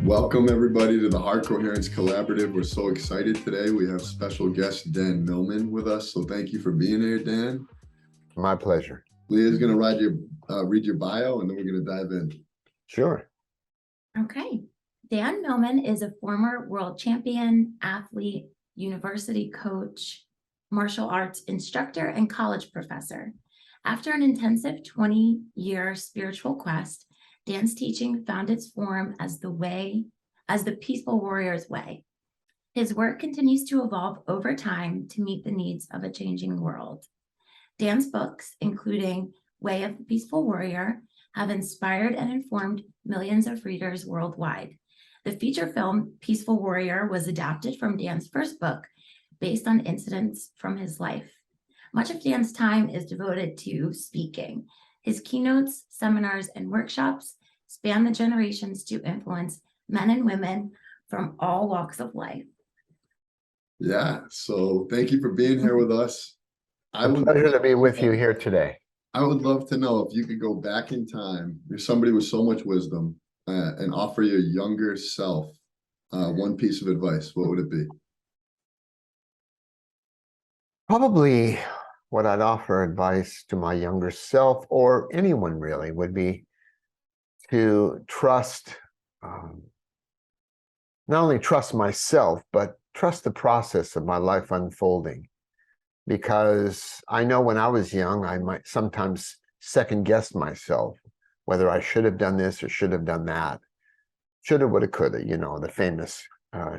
Welcome everybody to the Heart Coherence Collaborative. We're so excited today. We have special guest Dan Millman with us. So thank you for being here, Dan. My pleasure. Leah's going to read your bio, and then we're going to dive in. Sure. Okay. Dan Millman is a former world champion, athlete, university coach, martial arts instructor, and college professor. After an intensive 20-year spiritual quest, Dan's teaching found its form as the peaceful warrior's way. His work continues to evolve over time to meet the needs of a changing world. Dan's books, including Way of the Peaceful Warrior, have inspired and informed millions of readers worldwide. The feature film Peaceful Warrior was adapted from Dan's first book based on incidents from his life. Much of Dan's time is devoted to speaking. His keynotes, seminars, and workshops span the generations to influence men and women from all walks of life. Yeah, so thank you for being here with us. It's a pleasure to be with you here today. I would love to know if you could go back in time, you're somebody with so much wisdom, and offer your younger self one piece of advice. What would it be? Probably what I'd offer advice to my younger self, or anyone really, would be to trust, not only trust myself, but trust the process of my life unfolding. Because I know when I was young, I might sometimes second guess myself, whether I should have done this or should have done that. Shoulda, woulda, coulda, the famous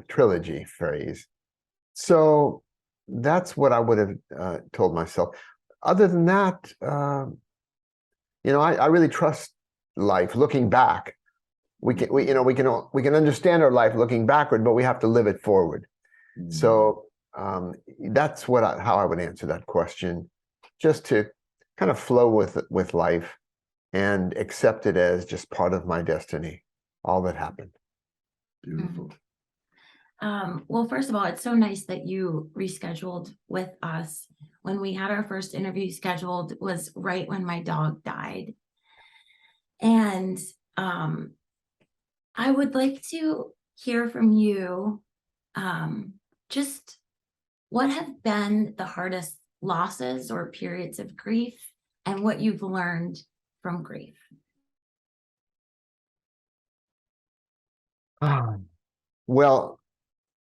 trilogy phrase. So that's what I would have told myself. Other than that, I really trust life. Looking back, we can understand our life looking backward, but we have to live it forward. Mm-hmm. So that's how I would answer that question. Just to kind of flow with life and accept it as just part of my destiny, all that happened. Beautiful. Well, first of all, it's so nice that you rescheduled with us. When we had our first interview scheduled was right when my dog died. And I would like to hear from you just what have been the hardest losses or periods of grief and what you've learned from grief. Well,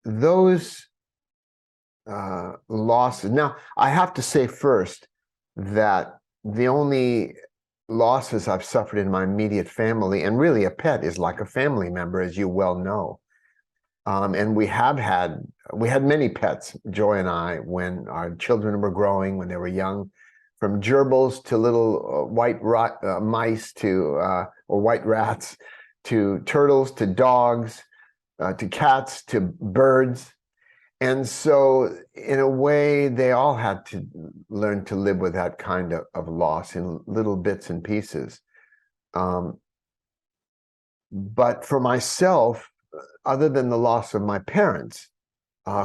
those losses. Now, I have to say first that the only losses I've suffered in my immediate family, and really a pet is like a family member, as you well know. And we had many pets, Joy and I, when our children were growing, when they were young, from gerbils to little white mice or white rats, to turtles, to dogs, to cats, to birds. And so in a way, they all had to learn to live with that kind of loss in little bits and pieces. But for myself, other than the loss of my parents,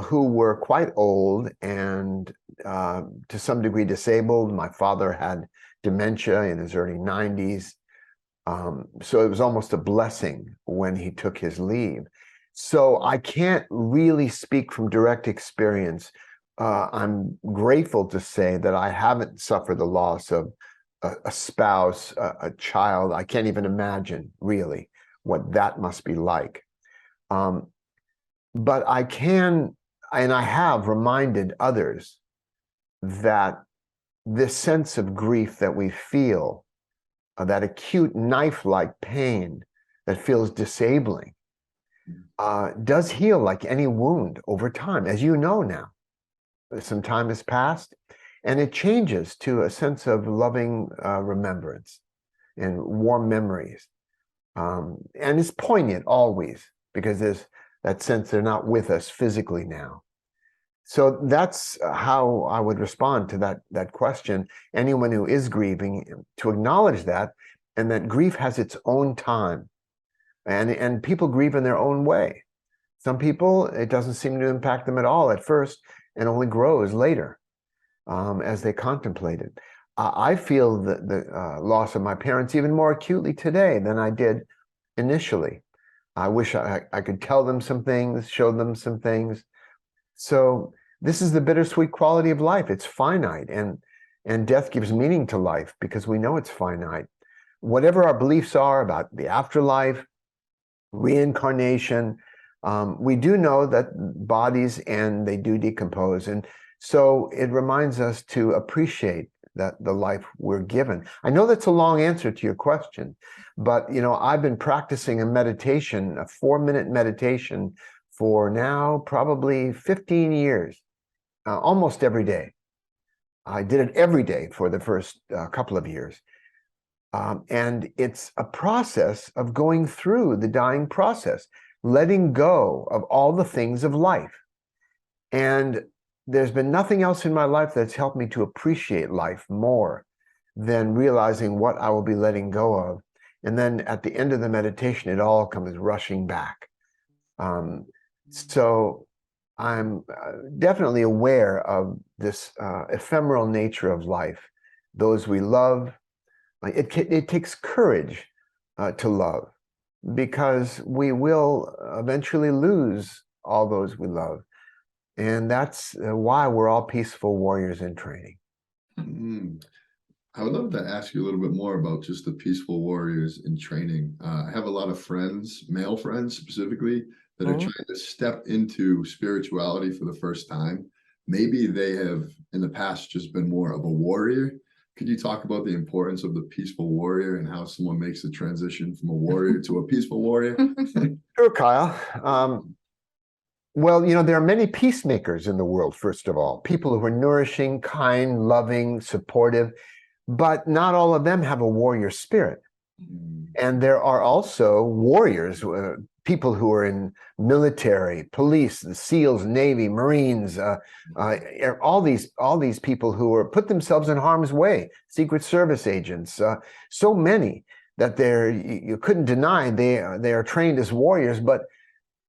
who were quite old and to some degree disabled. My father had dementia in his early 90s. So it was almost a blessing when he took his leave. So I can't really speak from direct experience. I'm grateful to say that I haven't suffered the loss of a spouse, a child. I can't even imagine really what that must be like. But I can, and I have reminded others that this sense of grief that we feel, that acute knife-like pain that feels disabling, does heal like any wound over time, as you know now. Some time has passed, and it changes to a sense of loving remembrance and warm memories. And it's poignant always, because there's that sense they're not with us physically now. So that's how I would respond to that question. Anyone who is grieving, to acknowledge that, and that grief has its own time. And people grieve in their own way. Some people, it doesn't seem to impact them at all at first, and only grows later as they contemplate it. I feel the loss of my parents even more acutely today than I did initially. I wish I could tell them some things, show them some things. So this is the bittersweet quality of life. It's finite, and death gives meaning to life because we know it's finite. Whatever our beliefs are about the afterlife, reincarnation, we do know that bodies end, they do decompose. And so it reminds us to appreciate that the life we're given. I know that's a long answer to your question, but I've been practicing a meditation, a 4-minute meditation for now probably 15 years, almost every day. I did it every day for the first couple of years. And it's a process of going through the dying process, letting go of all the things of life. And there's been nothing else in my life that's helped me to appreciate life more than realizing what I will be letting go of. And then at the end of the meditation, it all comes rushing back. So I'm definitely aware of this ephemeral nature of life. Those we love, it takes courage to love, because we will eventually lose all those we love. And that's why we're all peaceful warriors in training. I would love to ask you a little bit more about just the peaceful warriors in training. I have a lot of friends, male friends specifically, that are trying to step into spirituality for the first time. Maybe they have in the past just been more of a warrior. Could you talk about the importance of the peaceful warrior and how someone makes the transition from a warrior to a peaceful warrior? Sure, Kyle. Well, there are many peacemakers in the world, first of all, people who are nourishing, kind, loving, supportive, but not all of them have a warrior spirit. And there are also warriors, people who are in military, police, the SEALs, Navy, Marines, all these people who are put themselves in harm's way, Secret Service agents, so many that you couldn't deny they are trained as warriors, but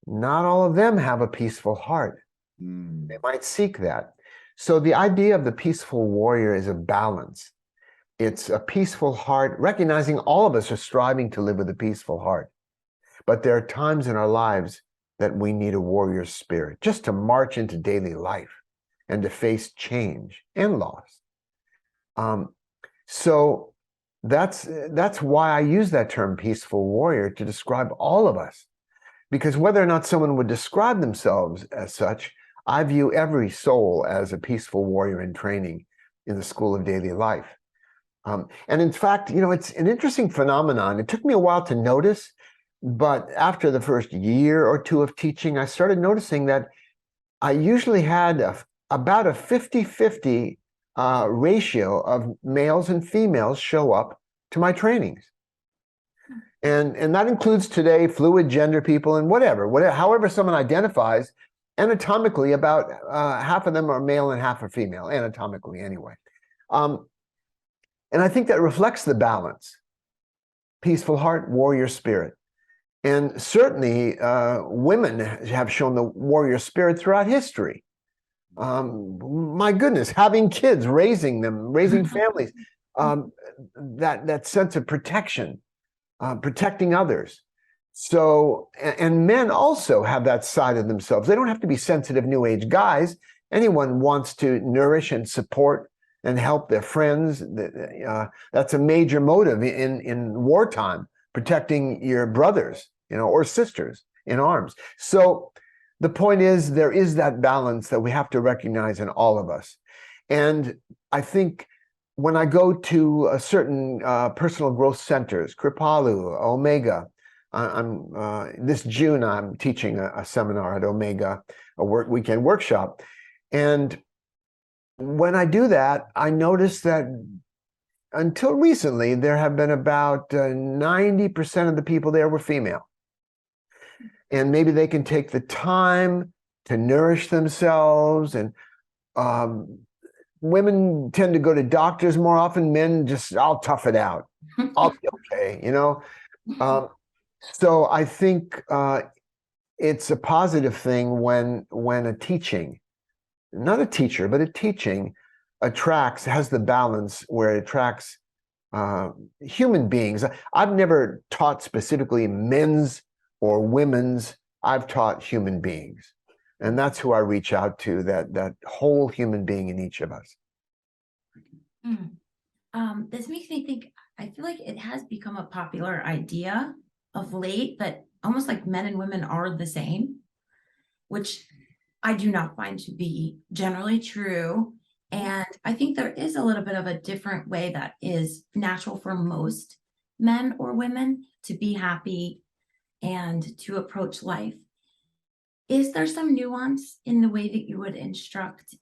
not all of them have a peaceful heart. They might seek that. So the idea of the peaceful warrior is a balance. It's a peaceful heart, recognizing all of us are striving to live with a peaceful heart. But there are times in our lives that we need a warrior spirit just to march into daily life and to face change and loss. So that's why I use that term peaceful warrior to describe all of us. Because whether or not someone would describe themselves as such, I view every soul as a peaceful warrior in training in the school of daily life. And in fact, it's an interesting phenomenon. It took me a while to notice, but after the first year or two of teaching, I started noticing that I usually had about a 50-50 ratio of males and females show up to my trainings. And that includes today fluid gender people and whatever, however someone identifies. Anatomically, about half of them are male and half are female, anatomically anyway. And I think that reflects the balance. Peaceful heart, warrior spirit. And certainly women have shown the warrior spirit throughout history. My goodness, having kids, raising them, raising families, that sense of protection. Protecting others. So, and men also have that side of themselves. They don't have to be sensitive New Age guys. Anyone wants to nourish and support and help their friends. That's a major motive in wartime, protecting your brothers, or sisters in arms. So the point is, there is that balance that we have to recognize in all of us. And I think when I go to a certain personal growth centers, Kripalu, Omega, this June I'm teaching a seminar at Omega, a weekend workshop. And when I do that, I notice that until recently, there have been about 90% of the people there were female. And maybe they can take the time to nourish themselves, and women tend to go to doctors more often. Men just, I'll tough it out. I'll be okay, So I think it's a positive thing when a teaching, not a teacher, but a teaching has the balance where it attracts human beings. I've never taught specifically men's or women's. I've taught human beings. And that's who I reach out to, that whole human being in each of us. This makes me think, I feel like it has become a popular idea of late, but almost like men and women are the same, which I do not find to be generally true. And I think there is a little bit of a different way that is natural for most men or women to be happy and to approach life. Is there some nuance in the way that you would instruct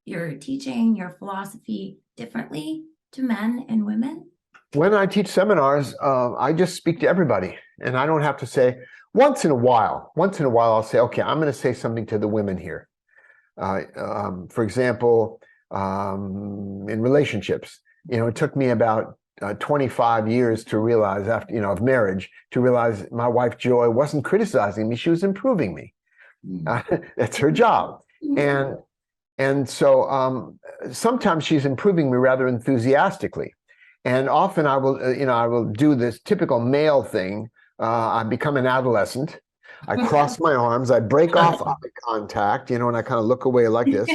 your teaching, your philosophy differently to men and women? When I teach seminars, I just speak to everybody, and I don't have to say, once in a while, I'll say, okay, I'm going to say something to the women here. For example, in relationships, it took me about 25 years to realize, after, of marriage, to realize my wife, Joy, wasn't criticizing me. She was improving me. That's her job. And so sometimes she's improving me rather enthusiastically. And often I will do this typical male thing. I become an adolescent. I cross my arms. I break off eye contact, and I kind of look away like this.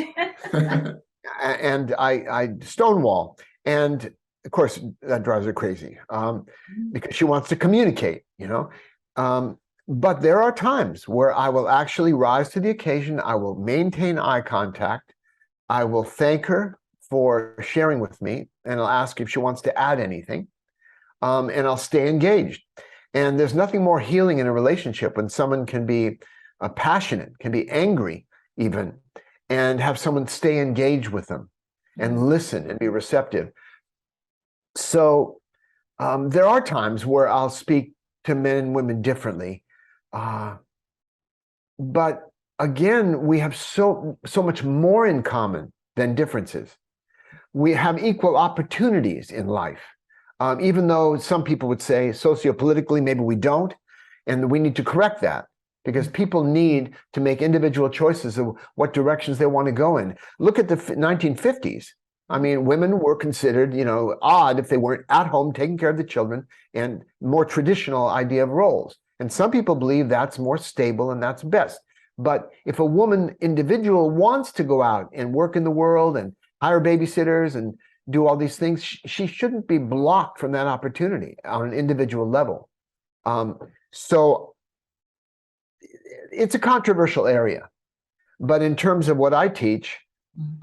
And I stonewall. And of course, that drives her crazy because she wants to communicate, But there are times where I will actually rise to the occasion. I will maintain eye contact. I will thank her for sharing with me, and I'll ask if she wants to add anything, and I'll stay engaged. And there's nothing more healing in a relationship when someone can be passionate, can be angry even, and have someone stay engaged with them and listen and be receptive. So there are times where I'll speak to men and women differently. But again, we have so much more in common than differences. We have equal opportunities in life, even though some people would say sociopolitically, maybe we don't, and we need to correct that because people need to make individual choices of what directions they want to go in. Look at the 1950s. I mean, women were considered, odd if they weren't at home taking care of the children, and more traditional idea of roles. And some people believe that's more stable and that's best. But if a woman individual wants to go out and work in the world and hire babysitters and do all these things, she shouldn't be blocked from that opportunity on an individual level. So it's a controversial area. But in terms of what I teach,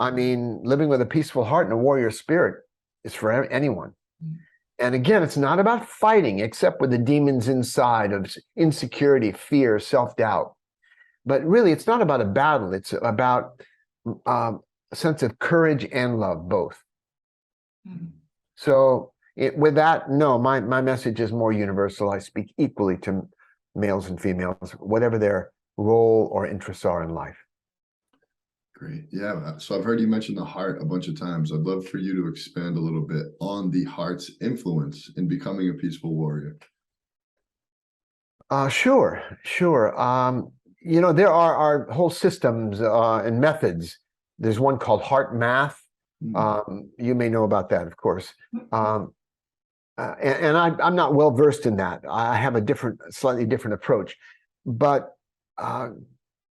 I mean, living with a peaceful heart and a warrior spirit is for anyone. And again, it's not about fighting, except with the demons inside of insecurity, fear, self-doubt. But really, it's not about a battle. It's about a sense of courage and love, both. So with that, no, my message is more universal. I speak equally to males and females, whatever their role or interests are in life. Great. Yeah. So I've heard you mention the heart a bunch of times. I'd love for you to expand a little bit on the heart's influence in becoming a peaceful warrior. Sure. There are whole systems and methods. There's one called heart math. You may know about that, of course. And I'm not well versed in that. I have a slightly different approach. But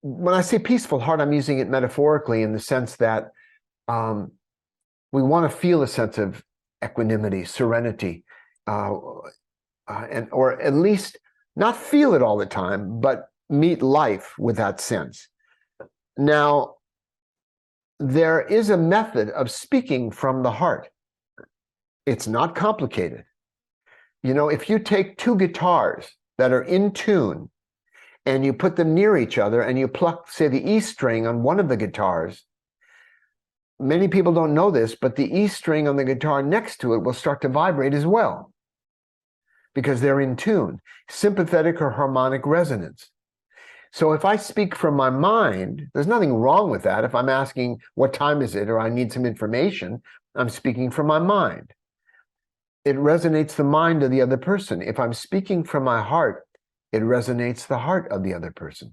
when I say peaceful heart, I'm using it metaphorically in the sense that we want to feel a sense of equanimity, serenity, or at least not feel it all the time, but meet life with that sense. Now, there is a method of speaking from the heart. It's not complicated. If you take two guitars that are in tune and you put them near each other and you pluck, say, the E string on one of the guitars, many people don't know this, but the E string on the guitar next to it will start to vibrate as well because they're in tune, sympathetic or harmonic resonance. So if I speak from my mind, there's nothing wrong with that. If I'm asking what time is it or I need some information, I'm speaking from my mind. It resonates the mind of the other person. If I'm speaking from my heart, it resonates the heart of the other person.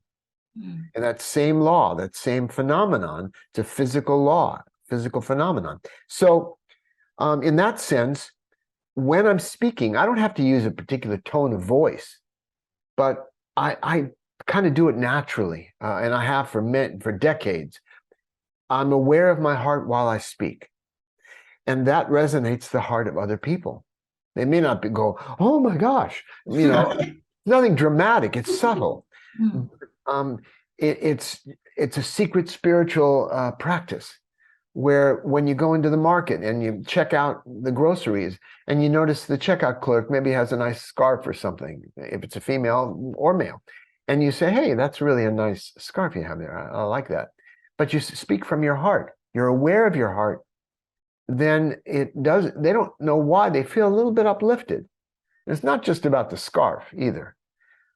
And that same law, that same phenomenon, it's a physical law, physical phenomenon. So in that sense, when I'm speaking, I don't have to use a particular tone of voice, but I kind of do it naturally, and I have for decades. I'm aware of my heart while I speak, and that resonates the heart of other people. They may not go, oh my gosh, nothing dramatic. It's subtle. Mm. Um, it's a secret spiritual practice where when you go into the market and you check out the groceries and you notice the checkout clerk maybe has a nice scarf or something, if it's a female or male, and you say, hey, that's really a nice scarf you have there. I like that. But you speak from your heart. You're aware of your heart. Then they don't know why, they feel a little bit uplifted. It's not just about the scarf either.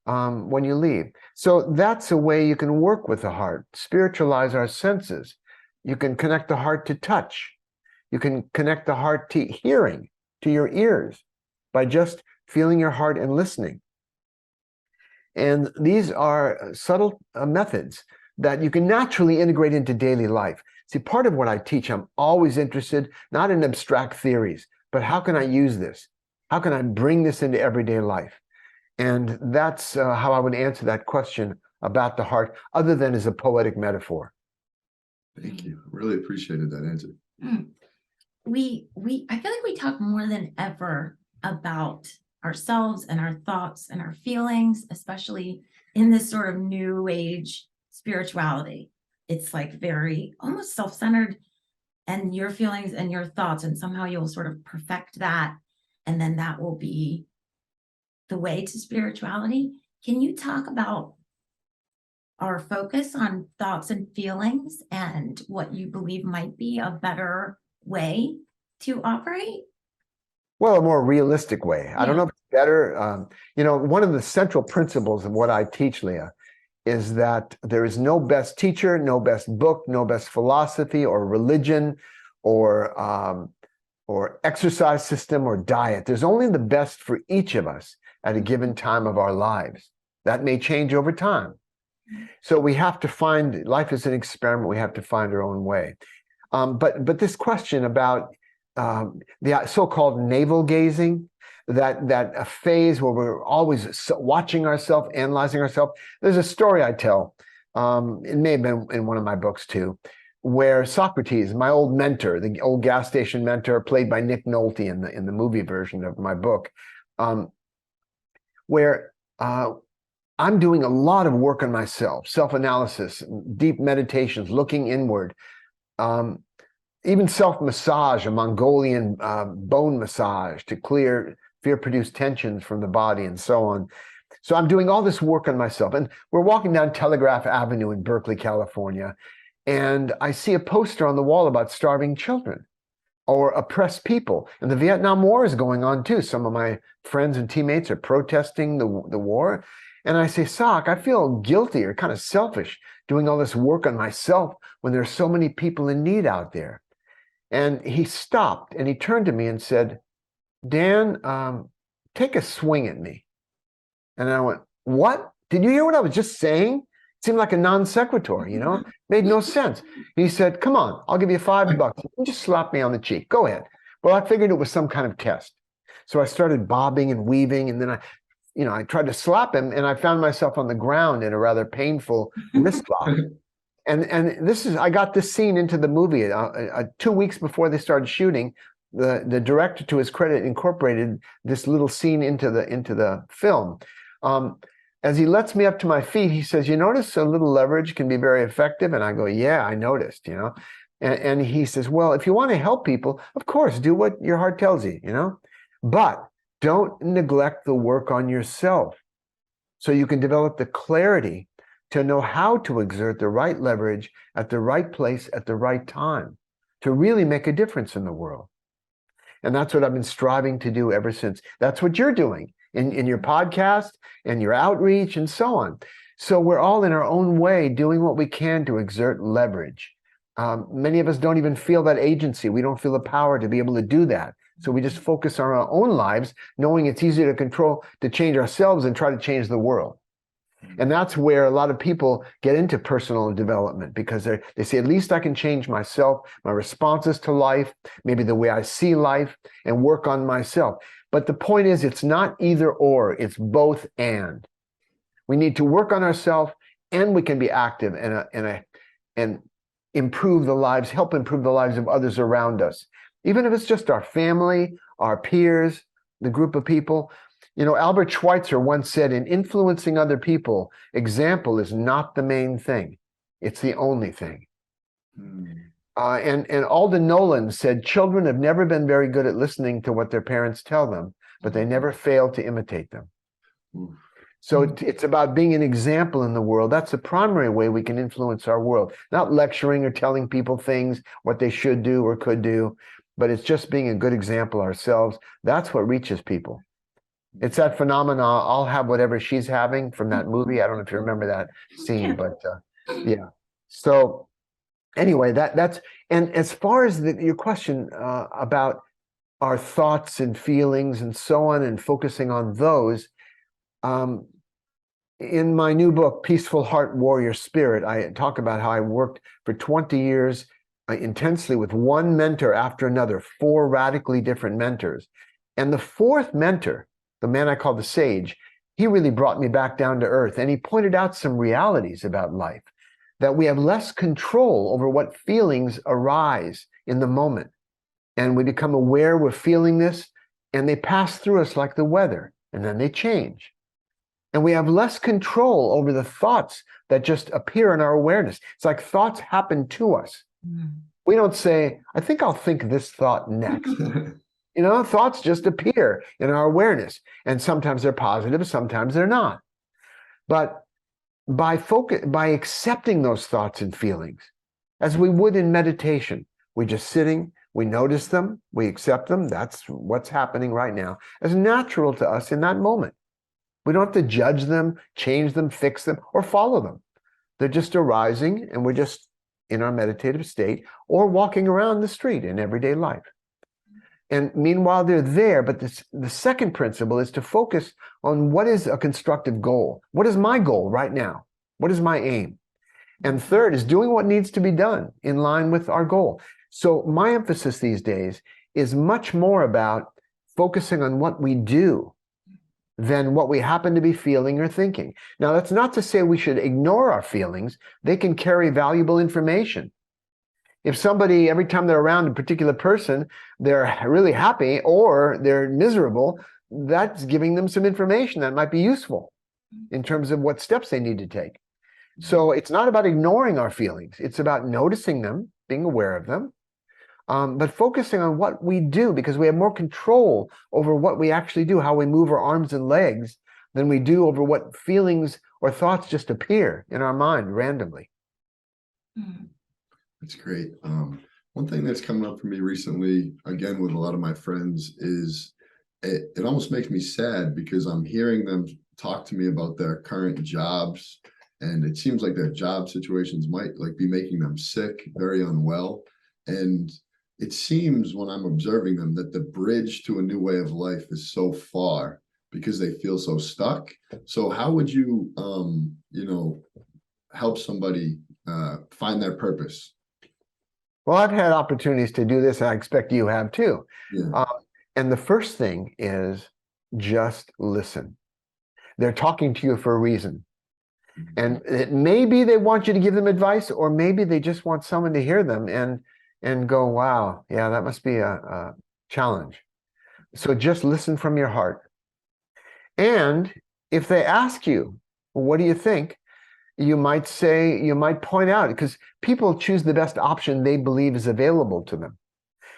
When you leave. So that's a way you can work with the heart, spiritualize our senses. You can connect the heart to touch. You can connect the heart to hearing, to your ears, by just feeling your heart and listening. And these are subtle methods that you can naturally integrate into daily life. See, part of what I teach, I'm always interested, not in abstract theories, but how can I use this? How can I bring this into everyday life? And that's how I would answer that question about the heart, other than as a poetic metaphor. Thank you. Really appreciated that answer. I feel like we talk more than ever about ourselves and our thoughts and our feelings, especially in this sort of new age spirituality. It's like very almost self-centered, and your feelings and your thoughts, and somehow you'll sort of perfect that, and then that will be the way to spirituality. Can you talk about our focus on thoughts and feelings and what you believe might be a better way to operate? Well, a more realistic way. I don't Yeah. know if it's better. One of the central principles of what I teach, Leah, is that there is no best teacher, no best book, no best philosophy or religion or exercise system or diet. There's only the best for each of us at a given time of our lives. That may change over time. So we have to find, life is an experiment. We have to find our own way. But this question about the so-called navel gazing, that a phase where we're always watching ourselves, analyzing ourselves. There's a story I tell. It may have been in one of my books too, where Socrates, my old mentor, the old gas station mentor, played by Nick Nolte in the movie version of my book, where I'm doing a lot of work on myself, self-analysis, deep meditations, looking inward, even self-massage, a Mongolian bone massage to clear fear-produced tensions from the body and so on. So I'm doing all this work on myself. And we're walking down Telegraph Avenue in Berkeley, California, and I see a poster on the wall about starving children or oppressed people. And the Vietnam War is going on too. Some of my friends and teammates are protesting the war. And I say, Sock, I feel guilty or kind of selfish doing all this work on myself when there's so many people in need out there. And he stopped and he turned to me and said, Dan, take a swing at me. And I went, what? Did you hear what I was just saying? It seemed like a non sequitur, made no sense. He said, come on, I'll give you $5. You can just slap me on the cheek. Go ahead. Well, I figured it was some kind of test. So I started bobbing and weaving, and then I tried to slap him, and I found myself on the ground in a rather painful wrist lock. And I got this scene into the movie 2 weeks before they started shooting. The director, to his credit, incorporated this little scene into the film. As he lets me up to my feet, he says, you notice a little leverage can be very effective? And I go, yeah, I noticed, And he says, well, if you want to help people, of course, do what your heart tells you, But don't neglect the work on yourself so you can develop the clarity to know how to exert the right leverage at the right place at the right time to really make a difference in the world. And that's what I've been striving to do ever since. That's what you're doing in your podcast and your outreach and so on. So we're all in our own way doing what we can to exert leverage. Many of us don't even feel that agency. We don't feel the power to be able to do that. So we just focus on our own lives, knowing it's easier to control, to change ourselves and try to change the world. And that's where a lot of people get into personal development, because they say, at least I can change myself, my responses to life, maybe the way I see life, and work on myself. But the point is, it's not either or, it's both and. We need to work on ourselves, and we can be active and improve the lives, help improve the lives of others around us. Even if it's just our family, our peers, the group of people. You know, Albert Schweitzer once said, in influencing other people, example is not the main thing. It's the only thing. And Alden Nolan said, children have never been very good at listening to what their parents tell them, but they never fail to imitate them. So it's about being an example in the world. That's the primary way we can influence our world. Not lecturing or telling people things, what they should do or could do, but it's just being a good example ourselves. That's what reaches people. It's that phenomena, I'll have whatever she's having from that movie. I don't know if you remember that scene, but yeah. So anyway, that's, and as far as your question about our thoughts and feelings and so on, and focusing on those, in my new book, Peaceful Heart, Warrior Spirit, I talk about how I worked for 20 years intensely with one mentor after another, 4 radically different mentors. And the 4th mentor, the man I call the sage, he really brought me back down to earth. And he pointed out some realities about life, that we have less control over what feelings arise in the moment. And we become aware we're feeling this, and they pass through us like the weather, and then they change. And we have less control over the thoughts that just appear in our awareness. It's like thoughts happen to us. We don't say, I think I'll think this thought next. You know, thoughts just appear in our awareness. And sometimes they're positive, sometimes they're not. But by accepting those thoughts and feelings, as we would in meditation, we're just sitting, we notice them, we accept them. That's what's happening right now, as natural to us in that moment. We don't have to judge them, change them, fix them, or follow them. They're just arising, and we're just in our meditative state or walking around the street in everyday life. And meanwhile, they're there, but the second principle is to focus on what is a constructive goal. What is my goal right now? What is my aim? And third is doing what needs to be done in line with our goal. So my emphasis these days is much more about focusing on what we do than what we happen to be feeling or thinking. Now, that's not to say we should ignore our feelings. They can carry valuable information. If somebody, every time they're around a particular person, they're really happy or they're miserable, that's giving them some information that might be useful in terms of what steps they need to take. So it's not about ignoring our feelings. It's about noticing them, being aware of them, but focusing on what we do, because we have more control over what we actually do, how we move our arms and legs, than we do over what feelings or thoughts just appear in our mind randomly. That's great. One thing that's coming up for me recently, again, with a lot of my friends, is it almost makes me sad because I'm hearing them talk to me about their current jobs, and it seems like their job situations might be making them sick, very unwell. And it seems when I'm observing them that the bridge to a new way of life is so far because they feel so stuck. So how would you, help somebody find their purpose? Well, I've had opportunities to do this, and I expect you have too. Yeah. And the first thing is just listen. They're talking to you for a reason. And it maybe they want you to give them advice, or maybe they just want someone to hear them and go, wow, yeah, that must be a challenge. So just listen from your heart. And if they ask you, well, what do you think? You might point out, because people choose the best option they believe is available to them.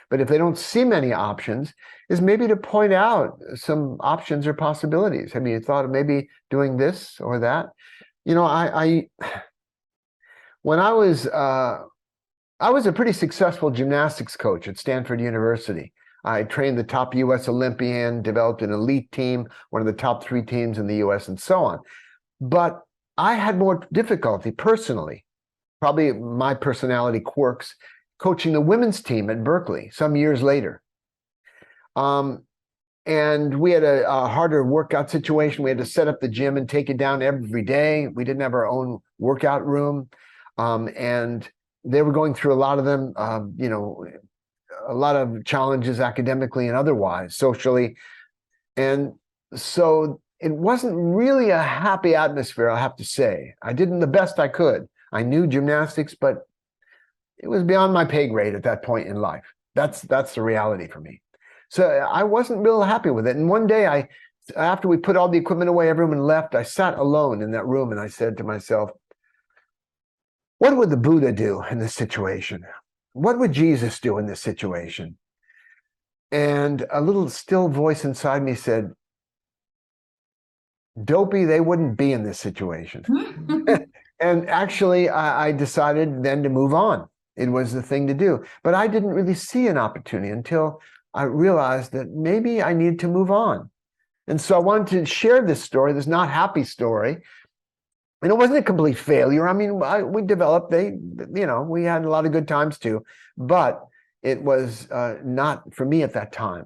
But if they don't see many options, is maybe to point out some options or possibilities. Have you thought of maybe doing this or that? You know, when I was a pretty successful gymnastics coach at Stanford University. I trained the top US Olympian, developed an elite team, one of the top 3 teams in the US, and so on. But I had more difficulty personally, probably my personality quirks, coaching the women's team at Berkeley some years later. And we had a harder workout situation. We had to set up the gym and take it down every day. We didn't have our own workout room. And they were going through a lot of them, a lot of challenges academically and otherwise, socially. And so it wasn't really a happy atmosphere, I have to say. I did the best I could. I knew gymnastics, but it was beyond my pay grade at that point in life. That's the reality for me. So I wasn't real happy with it. And one day, after we put all the equipment away, everyone left, I sat alone in that room and I said to myself, what would the Buddha do in this situation? What would Jesus do in this situation? And a little still voice inside me said, Dopey, they wouldn't be in this situation. And actually, I decided then to move on. It was the thing to do. But I didn't really see an opportunity until I realized that maybe I need to move on. And so I wanted to share this story, this not happy story. And it wasn't a complete failure. I mean, we developed, we had a lot of good times too, but it was not for me at that time.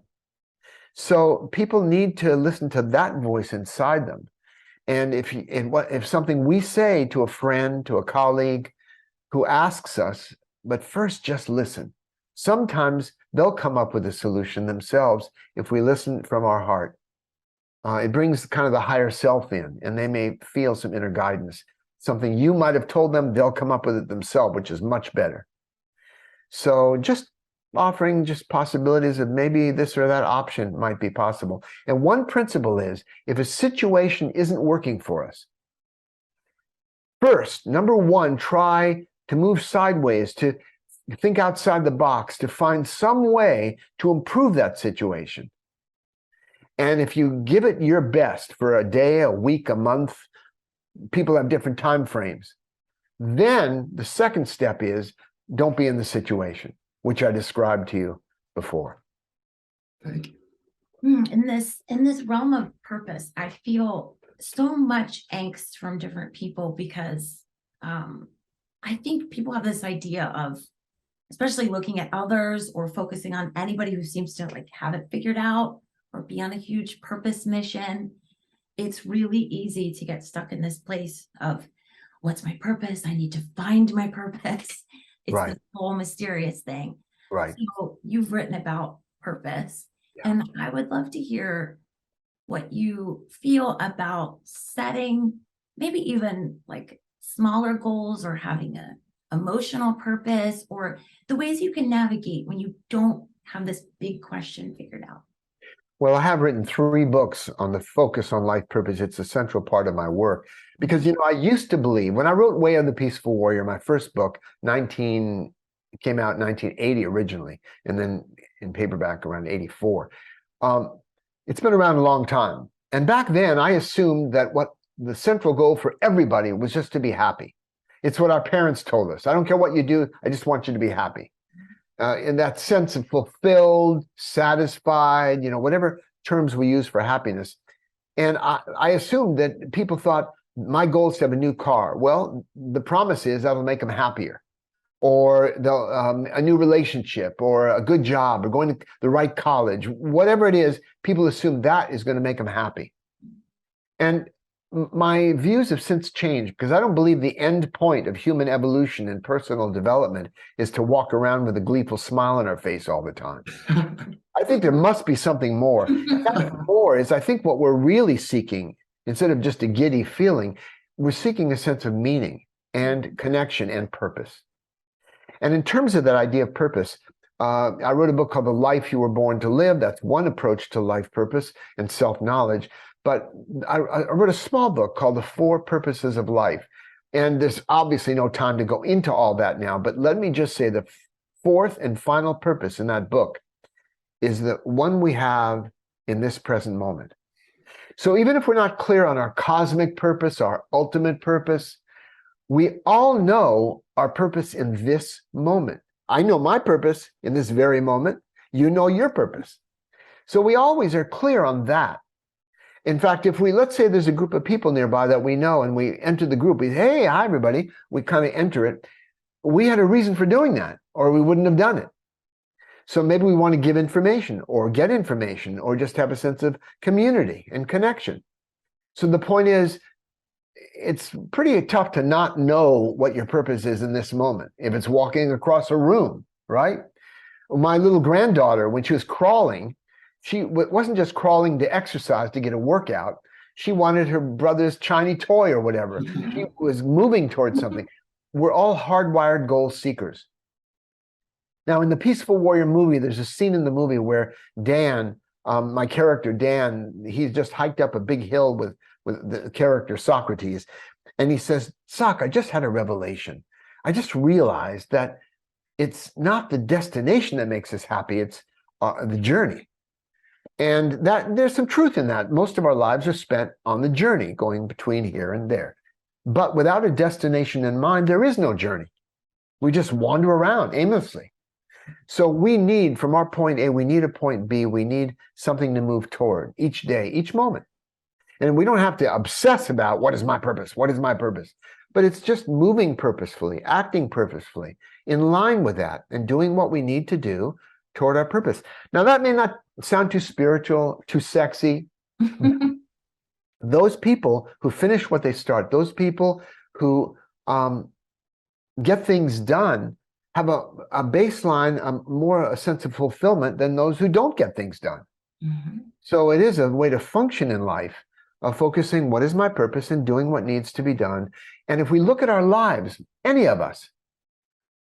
So people need to listen to that voice inside them. And if something we say to a friend, to a colleague who asks us, but first just listen. Sometimes they'll come up with a solution themselves if we listen from our heart. It brings kind of the higher self in, and they may feel some inner guidance. Something you might have told them, they'll come up with it themselves, which is much better. So just offering just possibilities of maybe this or that option might be possible. And one principle is, if a situation isn't working for us, first, number one, try to move sideways, to think outside the box, to find some way to improve that situation. And if you give it your best for a day, a week, a month, people have different time frames. Then the second step is, don't be in the situation, which I described to you before. Thank you. In this realm of purpose, I feel so much angst from different people because I think people have this idea of, especially looking at others or focusing on anybody who seems to like have it figured out or be on a huge purpose mission. It's really easy to get stuck in this place of, what's my purpose? I need to find my purpose. It's Right. this whole mysterious thing. Right. So you've written about purpose, Yeah. and I would love to hear what you feel about setting maybe even like smaller goals, or having a emotional purpose, or the ways you can navigate when you don't have this big question figured out. Well, I have written 3 books on the focus on life purpose. It's a central part of my work because, I used to believe, when I wrote Way of the Peaceful Warrior, my first book, came out in 1980 originally, and then in paperback around 84. It's been around a long time. And back then, I assumed that what the central goal for everybody was just to be happy. It's what our parents told us. I don't care what you do, I just want you to be happy. In that sense of fulfilled, satisfied, whatever terms we use for happiness. And I assumed that people thought my goal is to have a new car. Well, the promise is that'll make them happier, or a new relationship, or a good job, or going to the right college, whatever it is, people assume that is going to make them happy. And my views have since changed, because I don't believe the end point of human evolution and personal development is to walk around with a gleeful smile on our face all the time. I think there must be something more. That more is, I think, what we're really seeking, instead of just a giddy feeling, we're seeking a sense of meaning and connection and purpose. And in terms of that idea of purpose, I wrote a book called The Life You Were Born to Live. That's one approach to life purpose and self-knowledge. But I wrote a small book called The 4 Purposes of Life. And there's obviously no time to go into all that now, but let me just say the 4th and final purpose in that book is the one we have in this present moment. So even if we're not clear on our cosmic purpose, our ultimate purpose, we all know our purpose in this moment. I know my purpose in this very moment. You know your purpose. So we always are clear on that. In fact, if let's say there's a group of people nearby that we know, and we enter the group, hey, hi, everybody, we kind of enter it. We had a reason for doing that, or we wouldn't have done it. So maybe we want to give information, or get information, or just have a sense of community and connection. So the point is, it's pretty tough to not know what your purpose is in this moment. If it's walking across a room, right? My little granddaughter, when she was crawling, she wasn't just crawling to exercise, to get a workout. She wanted her brother's shiny toy or whatever. She was moving towards something. We're all hardwired goal seekers. Now, in the Peaceful Warrior movie, there's a scene in the movie where Dan, my character Dan, he's just hiked up a big hill with the character Socrates, and he says, "Soc, I just had a revelation. I just realized that it's not the destination that makes us happy, it's the journey." And that there's some truth in that. Most of our lives are spent on the journey, going between here and there. But without a destination in mind, there is no journey. We just wander around aimlessly. So we need, from our point A, we need a point B, we need something to move toward each day, each moment. And we don't have to obsess about what is my purpose, what is my purpose, but it's just moving purposefully, acting purposefully, in line with that, and doing what we need to do toward our purpose. Now, that may not sound too spiritual, too sexy. Those people who finish what they start, those people who get things done, have a baseline, more a sense of fulfillment than those who don't get things done. So it is a way to function in life, of focusing what is my purpose and doing what needs to be done. And if we look at our lives, any of us,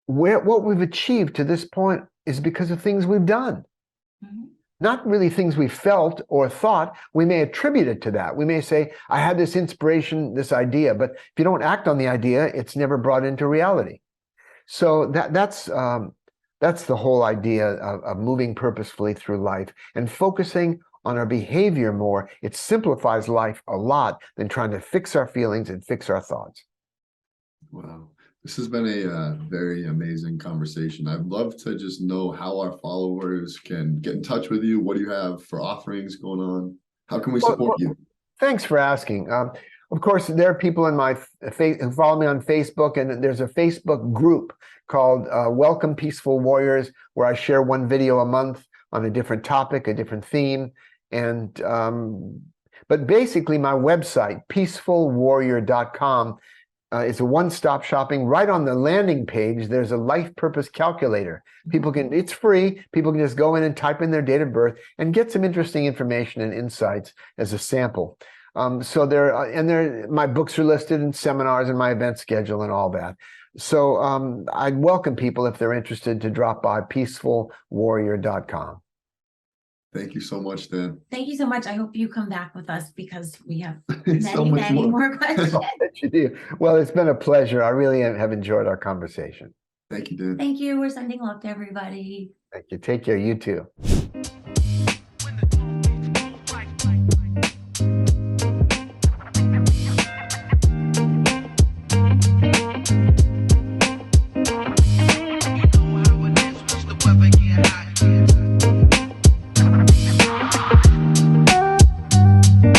what we've achieved to this point is because of things we've done. Not really things we felt or thought. We may attribute it to that. We may say, I had this inspiration, this idea, but if you don't act on the idea, it's never brought into reality. So that's the whole idea of moving purposefully through life and focusing on our behavior more. It simplifies life a lot than trying to fix our feelings and fix our thoughts. Wow. This has been a very amazing conversation. I'd love to just know how our followers can get in touch with you. What do you have for offerings going on? How can we support you? Thanks for asking. Of course, there are people in my who follow me on Facebook, and there's a Facebook group called Welcome Peaceful Warriors, where I share one video a month on a different topic, a different theme. And but basically, my website, peacefulwarrior.com, it's a one-stop shopping. Right on the landing page, there's a life purpose calculator. People can, it's free. People can just go in and type in their date of birth and get some interesting information and insights as a sample. So my books are listed, and seminars, and my event schedule, and all that. So I'd welcome people, if they're interested, to drop by peacefulwarrior.com. Thank you so much, Dan. Thank you so much. I hope you come back with us, because we have So many, much many more questions. You do. Well, it's been a pleasure. I really have enjoyed our conversation. Thank you, Dan. Thank you. We're sending love to everybody. Thank you. Take care. You too.